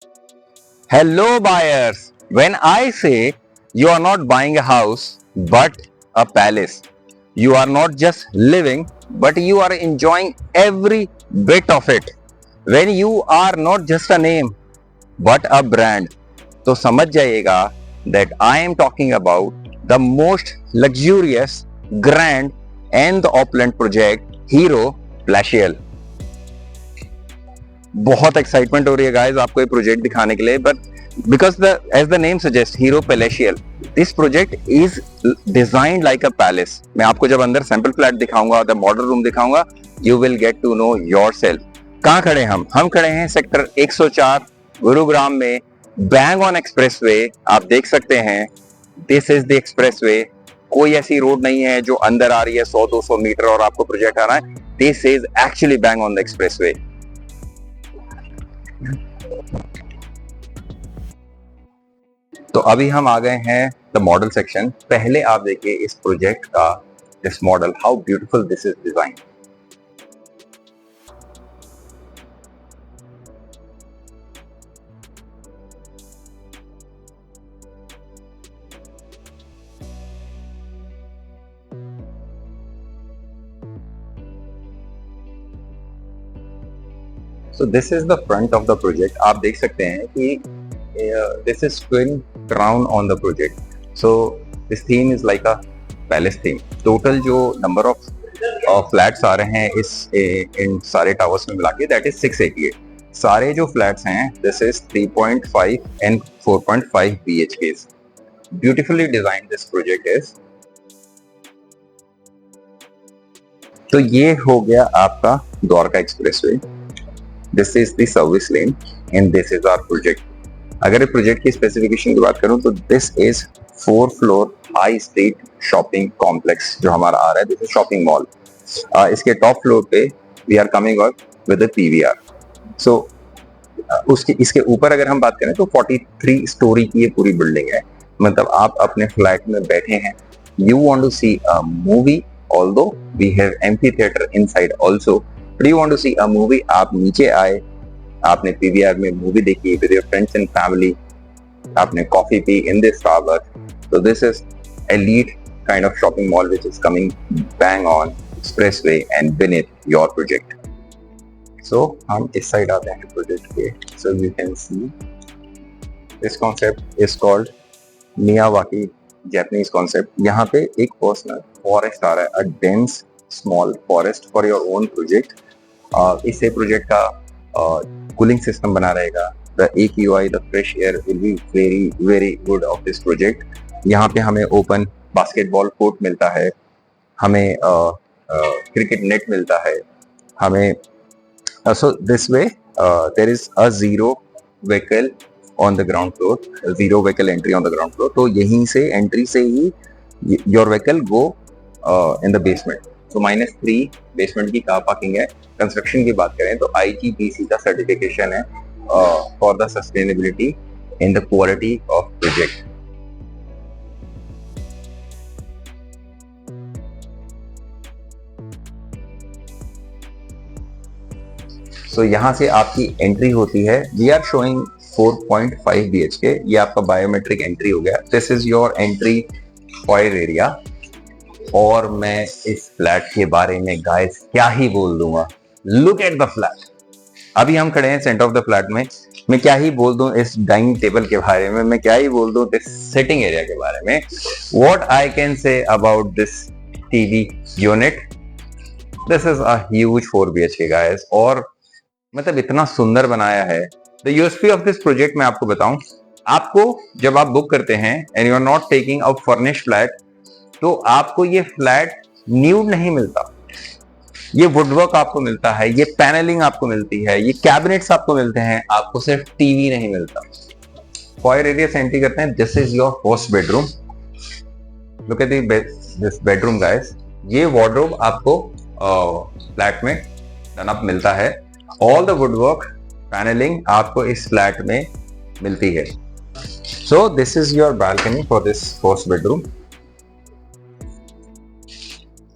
Hello, buyers. When I say you are not buying a house but a palace, you are not just living but you are enjoying every bit of it. When you are not just a name but a brand, तो समझ जाइएगा that I am talking about the most luxurious, grand and the opulent project Hero Palatial. बहुत excitement हो रही है guys आपको ये project दिखाने के लिए, but because the as the name suggest Hero Palatial, this project is designed like a palace. मैं आपको जब अंदर सैंपल फ्लैट दिखाऊंगा, द मॉडल रूम दिखाऊंगा, you will get to know yourself. कहाँ खड़े हम खड़े हैं सेक्टर 104 गुरुग्राम में, बैंग ऑन एक्सप्रेसवे. आप देख सकते हैं दिस इज द एक्सप्रेसवे. कोई ऐसी रोड नहीं है जो अंदर आ रही है 100-200 मीटर और आपको प्रोजेक्ट आ रहा है. This is actually bang on the expressway. तो अभी हम आ गए हैं द मॉडल सेक्शन. पहले आप देखिए इस प्रोजेक्ट का this model, how beautiful this is design. So this is the front of the project. आप देख सकते हैं कि this is twin crown on the project. So this theme is like a palace theme. Total जो number of flats आ रहे हैं इस इन सारे towers में मिला के, that is 688. सारे जो flats हैं this is 3.5 and 4.5 BHKs. Beautifully designed this project is. तो ये हो गया आपका Dwarka expressway. This is the service lane and this is our project. अगर प्रोजेक्ट की स्पेसिफिकेशन की बात करूं तो this is 4 floor high street shopping complex जो हमारा आ रहा है. This is shopping mall. इसके टॉप फ्लोर पे we are coming up with PVR. So उसके इसके ऊपर अगर हम बात करें तो 43 स्टोरी की ये पूरी बिल्डिंग है. मतलब आप अपने फ्लैट में बैठे हैं, you want to see a movie, although we have amphitheatre inside also, but you want to see a movie. आप नीचे आए, आपने पीवीआर में मूवी देखी with your friends and family, आपने कॉफी पी in this Starbucks. So this is elite kind of shopping mall which is coming bang on expressway and beneath your project. So हम इस साइड आते हैं project के. So you can see this concept is called Miyawaki Japanese concept. यहाँ पे एक personal forest आ रहा है, a dense small forest for your own project. इससे प्रोजेक्ट का कूलिंग सिस्टम बना रहेगा. The AQI, the fresh air will be very very good of this project. यहाँ पे हमें ओपन बास्केटबॉल कोर्ट मिलता है, हमें क्रिकेट नेट मिलता है, हमें so this way there is a zero vehicle on the ground floor, zero vehicle entry on the ground floor. तो यहीं से एंट्री से ही your vehicle go in the basement. तो -3 बेसमेंट की कार पार्किंग है. कंस्ट्रक्शन की बात करें तो IGBC का सर्टिफिकेशन है for the sustainability in the quality of project. So यहाँ से आपकी एंट्री होती है. We are showing 4.5 BHK. ये आपका बायोमेट्रिक एंट्री हो गया. This is your entry foyer area. और मैं इस फ्लैट के बारे में गाइस क्या ही बोल दूंगा. Look at the flat. अभी हम खड़े हैं सेंटर ऑफ द फ्लैट में. मैं क्या ही बोल दूं इस डाइनिंग टेबल के बारे में, मैं क्या ही बोल दूं दिस सिटिंग एरिया के बारे में. What I can say about this TV unit. This is a huge 4 BHK guys. और मतलब इतना सुंदर बनाया है. The USP of this project मैं आपको बताऊं, आपको जब आप बुक करते हैं and you are not taking a furnished flat, तो आपको ये फ्लैट न्यूड नहीं मिलता. ये वुडवर्क आपको मिलता है, ये पैनलिंग आपको मिलती है, ये कैबिनेट्स आपको मिलते हैं. आपको सिर्फ टीवी नहीं मिलता. फॉयर एरिया से एंट्री करते हैं. This is your first bedroom. Look at this bedroom guys. ये वार्डरोब आपको फ्लैट में डन अप मिलता है. ऑल द वुडवर्क पैनलिंग आपको इस फ्लैट में मिलती है. So this is your balcony for this first bedroom.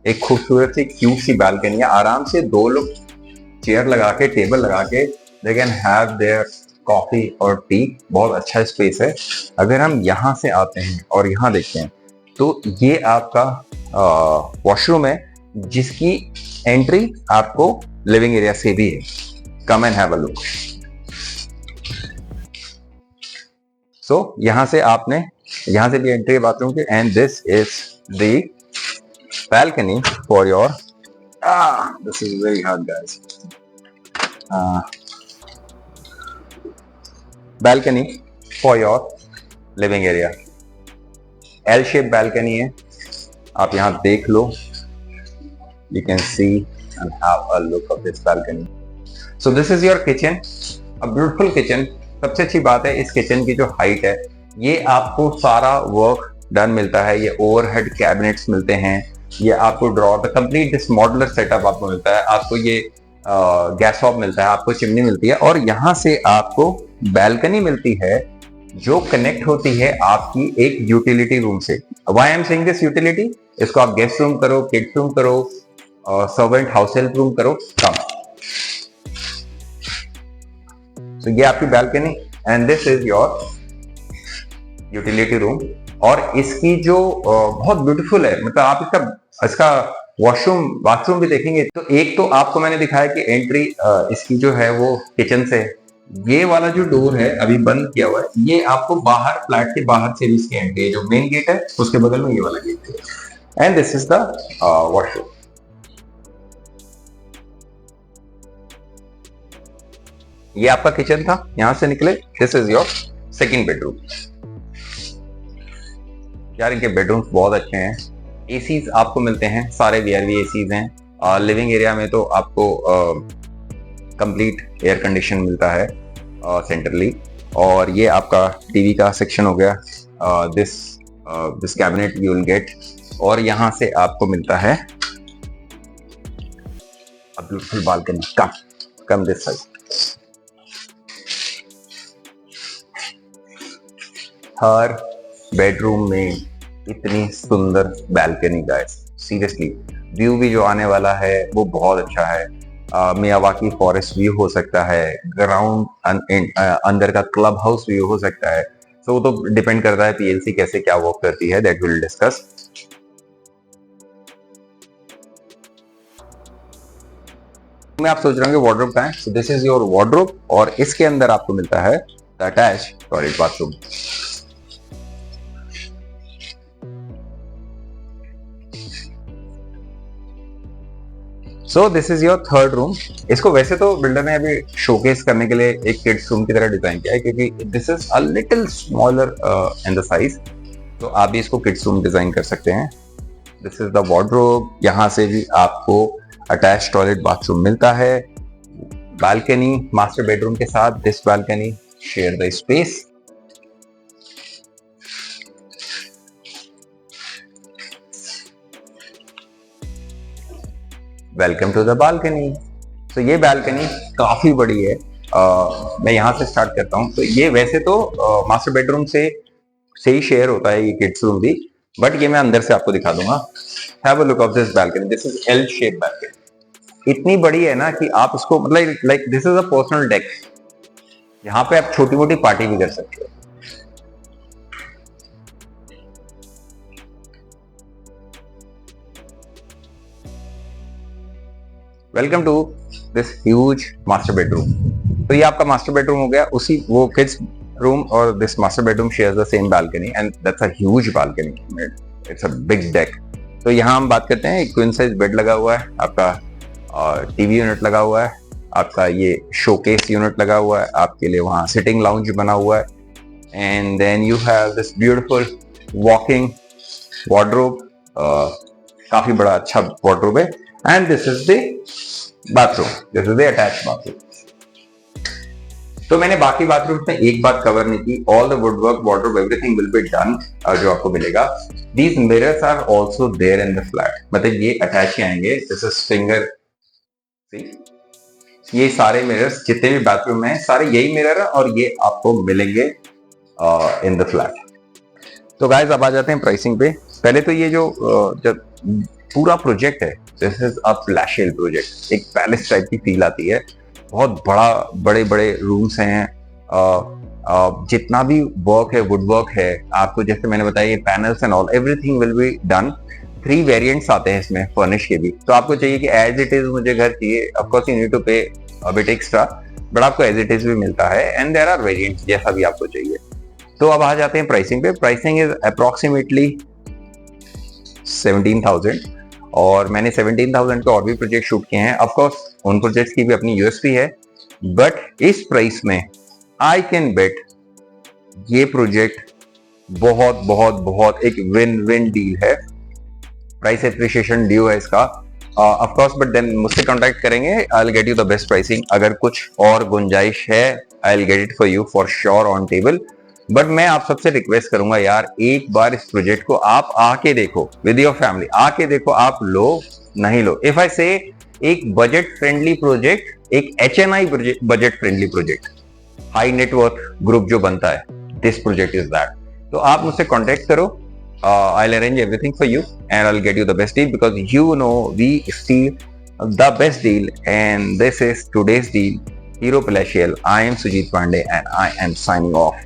एक खूबसूरत सी क्यूट सी बालकनी है. आराम से 2 लोग चेयर लगा के, टेबल लगा के, they can have their coffee और टी, बहुत अच्छा स्पेस है। अगर हम यहाँ से आते हैं और यहाँ देखते हैं तो ये आपका वॉशरूम है जिसकी एंट्री आपको लिविंग एरिया से भी है। Come and have a look. So यहाँ से भी एंट्री है बाथरूम की, and this is the balcony for your this is very hard guys, balcony for your living area। L shape balcony है, आप यहाँ देख लो, you can see and have a look of this balcony। so this is your kitchen, a beautiful kitchen। सबसे अच्छी बात है इस kitchen की जो हाइट है, ये आपको सारा वर्क डन मिलता है। ये ओवरहेड कैबिनेट्स मिलते हैं, ये आपको drawer complete this modular setup आपको मिलता है, आपको ये गैस हॉब मिलता है, आपको चिमनी मिलती है, और यहाँ से आपको बैल्कनी मिलती है जो कनेक्ट होती है आपकी एक यूटिलिटी रूम से। Why I am saying this utility, इसको आप गेस्ट रूम करो, किड्स रूम करो, सर्वेंट हाउस हेल्प रूम करो, कम। तो ये आपकी balcony and this is your utility room. और इसकी जो बहुत ब्यूटीफुल है, मतलब आप इसका वॉशरूम बाथरूम भी देखेंगे तो एक तो आपको मैंने दिखाया कि एंट्री इसकी जो है वो किचन से, ये वाला जो डोर है अभी बंद किया हुआ है, ये आपको बाहर फ्लैट के बाहर से भी इसकी एंट्री है। जो मेन गेट है उसके बगल में ये वाला गेट है, and this is the washroom. ये आपका किचन था, यहां से निकले this is your second bedroom. यार इनके बेडरूम्स बहुत अच्छे हैं, एसीज आपको मिलते हैं, सारे VRV एसीज हैं। लिविंग एरिया में तो आपको कंप्लीट एयर कंडीशन मिलता है सेंट्रली। और ये आपका टीवी का सेक्शन हो गया, this cabinet you will gate. और यहाँ से आपको मिलता है beautiful balcony. Come this side. Her bedroom में इतनी सुंदर बैल्कनी गाइस, सीरियसली व्यू भी जो आने वाला है वो बहुत अच्छा है। मियावाकी फॉरेस्ट व्यू हो सकता है, ग्राउंड अंदर का क्लब हाउस व्यू हो सकता है। तो वो तो डिपेंड करता है PLC कैसे क्या वर्क करती है, दैट विल डिस्कस। में आप सोच रहे होंगे वार्डरोब कहाँ है, so this is your wardrobe, और इसके अंदर आपको मिलता है the attach toilet bathroom. So this is your third room. इसको वैसे तो बिल्डर ने अभी शोकेस करने के लिए एक किड्स रूम की तरह डिजाइन किया है, क्योंकि this is a little smaller in the size, तो आप भी इसको किड्स रूम डिजाइन कर सकते हैं। दिस इज द वार्डरोब, यहाँ से भी आपको अटैच टॉयलेट बाथरूम मिलता है। बालकनी मास्टर बेडरूम के साथ, this balcony share the space. Welcome to the balcony. तो ये बालकनी काफी बड़ी है। मैं यहाँ से स्टार्ट करता हूँ। तो ये वैसे तो मास्टर बेडरूम से ही शेयर होता है ये किड्स रूम भी, बट ये मैं अंदर से आपको दिखा दूंगा। Have a look of this balcony. This is L shape balcony. इतनी बड़ी है ना कि आप इसको मतलब like this is a personal deck. यहाँ पे आप छोटी मोटी पार्टी भी कर सकते हो। Welcome to this huge master bedroom. तो ये आपका मास्टर बेडरूम हो गया, उसी वो किड्स रूम और this master bedroom shares the same balcony, and that's a huge balcony, it's a big deck. तो यहाँ हम बात करते हैं, एक क्वीन साइज बेड लगा हुआ है आपका, टीवी यूनिट लगा हुआ है आपका, ये शोकेस यूनिट लगा हुआ है आपके लिए, वहाँ सिटिंग लाउंज बना हुआ है, and then you have this beautiful walking wardrobe. काफी बड़ा अच्छा वार्डरोब है, and this is the bathroom, this is the attached bathroom. तो मैंने बाकी बाथरूम में एक बात कवर नहीं की, all the woodwork wardrobe everything will be done जो आपको मिलेगा। These mirrors are also there in the flat, मतलब ये अटैच ही आएंगे। दिस इज फिंगर, ये सारे मिरर्स जितने भी बाथरूम में हैं सारे यही मिरर है, और ये आपको मिलेंगे इन द फ्लैट। तो गाइस अब आ जाते हैं प्राइसिंग पे। पहले तो ये जो जब पूरा प्रोजेक्ट है, दिस इज अ फ्लैशेल प्रोजेक्ट, एक पैलेस टाइप की फील आती है। बहुत बड़े बड़े रूम्स हैं, जितना भी वर्क है, वुड वर्क है, आपको जैसे मैंने बताया ये panels and all everything will be done. 3 variants आते हैं इसमें फर्निश के भी, तो आपको चाहिए कि एज इट इज मुझे घर चाहिए, of course you need to pay a bit extra, but आपको एज इट इज भी मिलता है एंड देयर आर वेरिएंट्स जैसा भी आपको चाहिए। तो अब आ जाते हैं प्राइसिंग पे। प्राइसिंग इज अप्रोक्सीमेटली 17,000 और मैंने 17,000 के और भी प्रोजेक्ट शूट किए हैं। ऑफ कोर्स उन प्रोजेक्ट्स की भी अपनी यूएसपी है, बट इस प्राइस में आई कैन बेट ये प्रोजेक्ट बहुत बहुत बहुत एक विन विन डील है। प्राइस एप्रिशिएशन ड्यू है इसका ऑफ कोर्स, बट देन मुझसे कांटेक्ट करेंगे, I will get you the best pricing. अगर कुछ और गुंजाइश है I will get it for you for sure on table. But मैं आप सबसे रिक्वेस्ट करूंगा यार, एक बार इस प्रोजेक्ट को आप आके देखो विद योर फैमिली, आके देखो, आप लो नहीं लो। इफ आई से एक बजट फ्रेंडली प्रोजेक्ट, एक HNI budget friendly project, high net worth group जो बनता है, दिस प्रोजेक्ट इज दैट। तो आप मुझसे कांटेक्ट करो, I'll arrange everything for you and I'll get you the best deal, because you know we steal the best deal, and this is today's deal, Hero Palatial. I am Sujit Pandey and I am signing off.